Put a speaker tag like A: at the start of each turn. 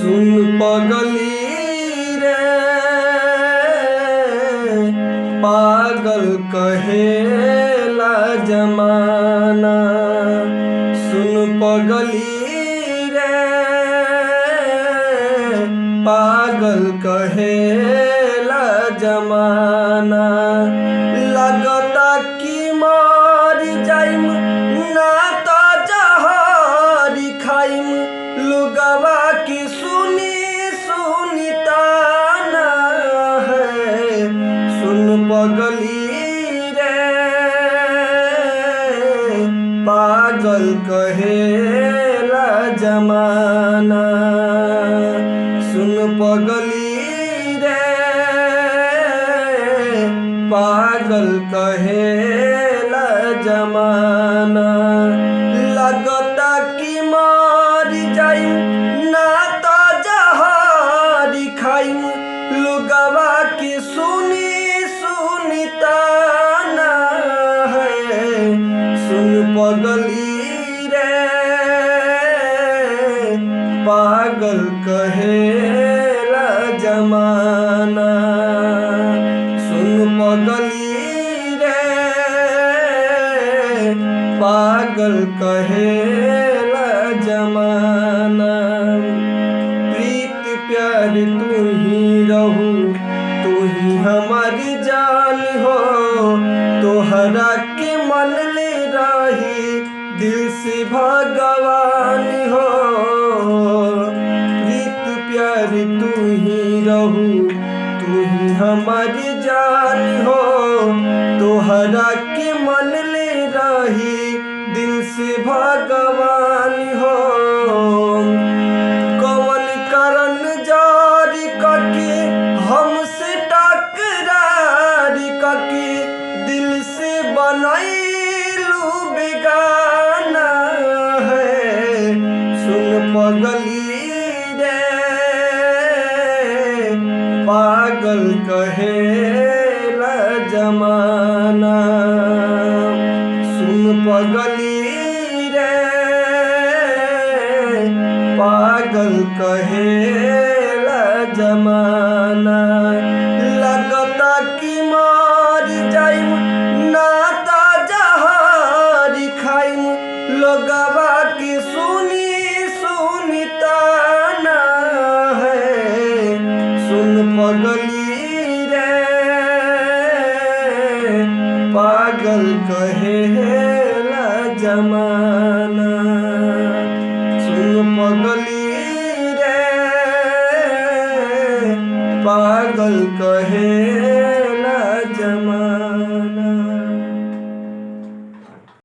A: सुन पगली रे पागल कहेला जमाना। सुन पगली रे पागल कहेला जमाना। लगता कि मर जाइम ना तो जहर खाइम। लुगवा की सुनी सुनी ताना है। सुन पगली रे पागल कहेला जमाना। सुन पगली रे पागल कहेला जमाना। लगता कि मर जाइम ना तो जहर खाइम। लुगवा की सुनी सुनी ताना है। सुन पगली रे पागल कहेला जमाना। सुन पगली रे पागल कहेला जमाना। प्रीत प्यार तू ही रहू, तू ही हमारी जान हो। तोहरा के मन ले रही दिल से भगवान हो। प्रीत प्यार तू ही रहू, तू ही हमारी जान हो। तोहरा के मन ले रही दिल से भगवान हो। कौन करन जारी कके हमसे टकरार कके दिल से बनैलू बेगाना है। सुन पगली रे पागल कहेला जमाना। सुन पगली रे पागल कहेला जमाना। लगता कि मर जाइम ना तो जहर खाइम। लोगवा की सुनी सुनी ताना है। सुन पगली रे पागल कहेला जमाना। सुन पगली रे पागल कहे